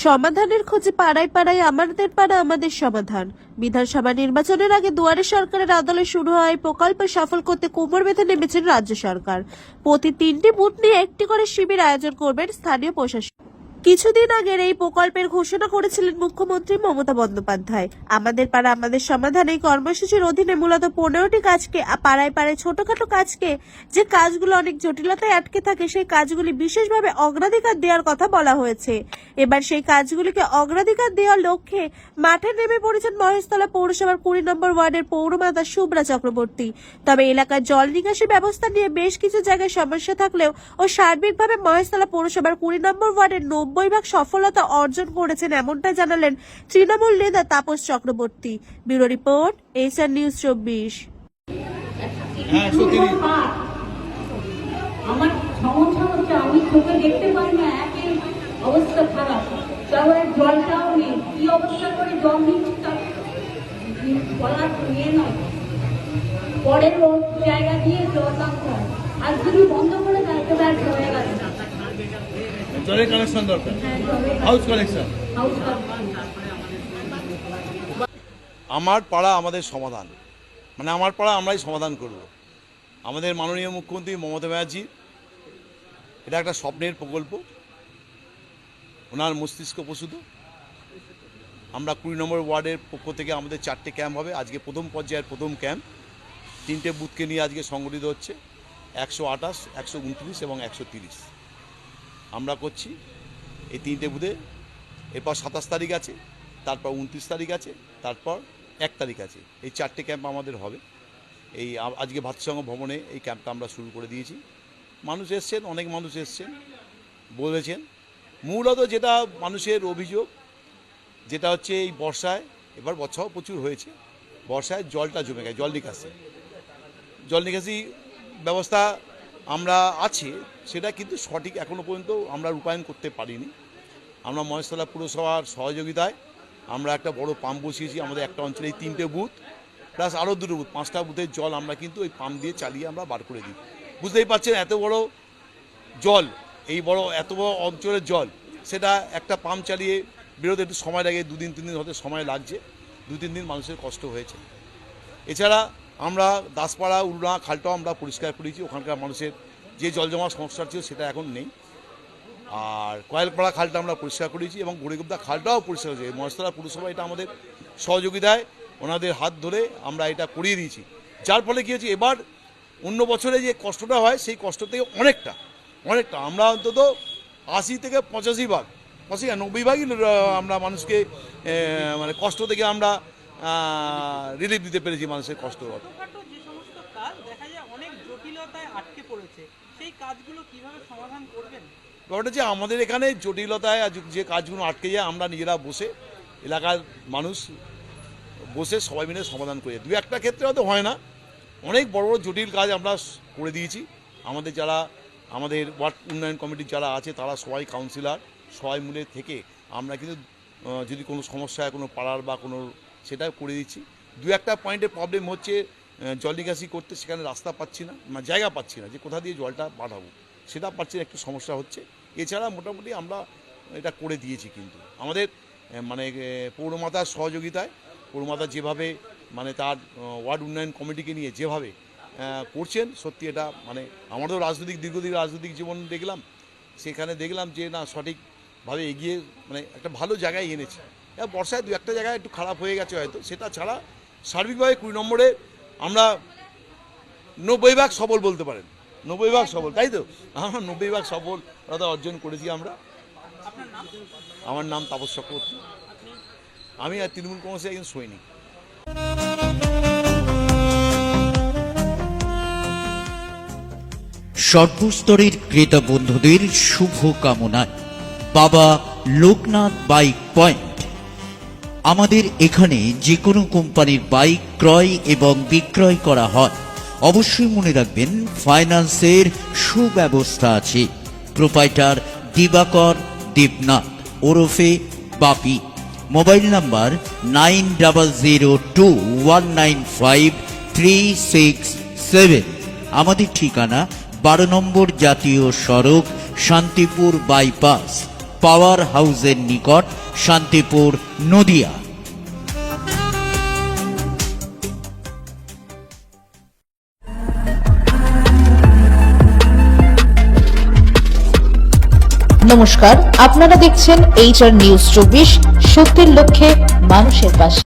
সমাধানের খোঁজে পাড়ায় পাড়ায় আমাদের পাড়া আমাদের সমাধান। বিধানসভা নির্বাচনের আগে দুয়ারে সরকারের আদলে শুরু হয় প্রকল্প সফল করতে কোমর বেঁধে নেমেছেন রাজ্য সরকার। প্রতি 3টি বুথ নিয়ে একটি করে শিবির আয়োজন করবেন স্থানীয় প্রশাসন। কিছুদিন আগের এই প্রকল্পের ঘোষণা করেছিলেন মুখ্যমন্ত্রী মমতা বন্দ্যোপাধ্যায়। আমাদের পাড়া আমাদের সমাধান এই কর্মসূচির অধীনে মূলত 15টি কাজকে, পাড়ায় পাড়ায় ছোটখাটো কাজকে, যে কাজগুলো অনেক জটিলতায় আটকে থাকে সেই কাজগুলি বিশেষভাবে অগ্রাধিকার দেওয়ার কথা বলা হয়েছে। এবার সেই কাজগুলিকে অগ্রাধিকার দেওয়ার লক্ষ্যে মাঠে নেমে পড়েছেন মহেশতলা পৌরসভার 20 নম্বর ওয়ার্ডের পৌরমাতা শুভ্রা চক্রবর্তী। তবে এলাকার জল নিকাশি ব্যবস্থা নিয়ে বেশ কিছু জায়গায় সমস্যা থাকলেও ও সার্বিকভাবে মহেশতলা পৌরসভার 20 নম্বর ওয়ার্ডের 90% সফলতা অর্জন করেছেন, এমনটা জানালেন তৃণমূল নেতা Tapas Chakraborty. Bureau report, SR news 24। আমার সমস্যা হচ্ছে আমি চোখে দেখতে পাই না, একই অবস্থা খারাপ, তারপরে জলটাও নেই, কি অবস্থা করে জল নিচ্ছি তার বলার ইয়ে নয়। পরের জায়গা দিয়ে জল নামতে হয়, আর যদি বন্ধ করে দেয় তো ব্যাস হয়ে গেছে। জলের কানেকশন দরকার, হাউস কানেকশন। আমার পাড়া আমাদের সমাধান, মানে আমার পাড়া আমরাই সমাধান করব। আমাদের মাননীয় মুখ্যমন্ত্রী মমতা ব্যানার্জি, এটা একটা স্বপ্নের প্রকল্প, ওনার মস্তিষ্ক প্রসূত। আমরা 20 নম্বর ওয়ার্ডের পক্ষ থেকে আমাদের 4টে ক্যাম্প হবে। আজকে প্রথম পর্যায়ের প্রথম ক্যাম্প 3টে বুথকে নিয়ে আজকে সংগঠিত হচ্ছে। 128, 129 এবং 130 আমরা করছি এই 3টে বুথে। এরপর 27 তারিখ আছে, তারপর 29 তারিখ আছে, তারপর 1 তারিখ আছে। এই 4টে ক্যাম্প আমাদের হবে। এই আজকে ভাতৃসংঘ ভবনে এই ক্যাম্পটা আমরা শুরু করে দিয়েছি। মানুষ এসছেন, অনেক মানুষ এসছেন, বলেছেন। মূলত যেটা মানুষের অভিযোগ, যেটা হচ্ছে এই বর্ষায়, এবার বর্ষাও প্রচুর হয়েছে, বর্ষায় জলটা জমে গেছে। জল নিকাশি ব্যবস্থা আমরা আছে, সেটা কিন্তু সঠিক এখনও পর্যন্ত আমরা রূপায়ণ করতে পারিনি। আমরা মহেশতলা পুরসভার সহযোগিতায় আমরা একটা বড় পাম্প বসিয়েছি আমাদের একটা অঞ্চলে। এই 3টে বুথ প্লাস আরও 2টো বুথ, 5টা বুথের জল আমরা কিন্তু ওই পাম্প দিয়ে চালিয়ে আমরা বার করে দিই। বুঝতেই পারছেন এত বড় জল, এই বড় এত বড় অঞ্চলের জল, সেটা একটা পাম্প চালিয়ে বেরোতে একটু সময় লাগে, 2 দিন 3 দিন হতে সময় লাগছে। 2-3 দিন মানুষের কষ্ট হয়েছে। এছাড়া আমরা দাসপাড়া, উলনা খালটাও আমরা পরিষ্কার করেছি। ওখানকার মানুষের যে জল জমার সমস্যা ছিল সেটা এখন নেই। আর কয়েলপাড়া খালটা আমরা পরিষ্কার করেছি এবং গড়িগুপ্তা খালটাও পরিষ্কার করেছি। মহেশতলা পুরসভা এটা আমাদের সহযোগিতায়, ওনাদের হাত ধরে আমরা এটা করিয়ে দিয়েছি। যার ফলে কী হচ্ছে, এবার অন্য বছরে যে কষ্টটা হয় সেই কষ্ট থেকে অনেকটা আমরা অন্তত 80 থেকে 85 ভাগ, 90 ভাগই আমরা মানুষকে মানে কষ্ট থেকে আমরা রিলিফ দিতে পেরেছি মানুষের কষ্ট। ব্যাপারটা যে আমাদের এখানে জটিলতায় যে কাজগুলো আটকে যায়, আমরা নিজেরা বসে, এলাকার মানুষ বসে সবাই মিলে সমাধান করে। 2-1টা ক্ষেত্রে হয়তো হয় না, অনেক বড় বড় জটিল কাজ আমরা করে দিয়েছি। আমাদের যারা আমাদের ওয়ার্ড উন্নয়ন কমিটির যারা আছে তারা সবাই কাউন্সিলর সবাই মিলে থেকে আমরা কিন্তু যদি কোনো সমস্যায় কোনো পাড়ার বা কোনো, সেটা করে দিচ্ছি। 2-1টা পয়েন্টে প্রবলেম হচ্ছে, জল নিকাশি করতে সেখানে রাস্তা পাচ্ছি না, জায়গা পাচ্ছি না যে কোথা দিয়ে জলটা পাঠাবো, সেটা পাচ্ছি না, একটু সমস্যা হচ্ছে। এছাড়া মোটামুটি আমরা এটা করে দিয়েছি। কিন্তু আমাদের মানে পৌরমাতার সহযোগিতায়, পৌরমাতা যেভাবে মানে তার ওয়ার্ড উন্নয়ন কমিটিকে নিয়ে যেভাবে করছেন, সত্যি এটা মানে আমারও দীর্ঘদিন রাজনৈতিক জীবন দেখলাম, সেখানে দেখলাম যে না, সঠিকভাবে এগিয়ে মানে একটা ভালো জায়গায় এনেছে। বর্ষায় 2-1টা জায়গায় একটু খারাপ হয়ে গেছে হয়তো, সেটা ছাড়া সার্বিকভাবে 20 নম্বরে আমরা 90 ভাগ সফল বলতে পারেন। 90 ভাগ সফল, তাই তো? আমরা 90 ভাগ সফলতা অর্জন করেছি আমরা। আমার নাম তাপস চক্রবর্তী, আমি আর তৃণমূল কংগ্রেসের একজন সৈনিক। সর্বস্তরের ক্রেতা বন্ধুদের শুভ কামনায় বাবা লোকনাথ বাইক পয়েন্ট। আমাদের এখানে যে কোনো কোম্পানির বাইক ক্রয় এবং বিক্রয় করা হয়। অবশ্যই মনে রাখবেন, ফাইন্যান্সের সুব্যবস্থা আছে। প্রোপাইটার দিবাকর দেবনাথ ওরফে বাপি। Mobile number 9002195367। আমাদের ঠিকানা 12 নম্বর জাতীয় সড়ক, শান্তিপুর বাইপাস, পাওয়ার হাউসের নিকট, শান্তিপুর, নদিয়া। নমস্কার, আপনারা দেখছেন HR নিউজ 24, সত্যের লক্ষ্যে মানুষের পাশে।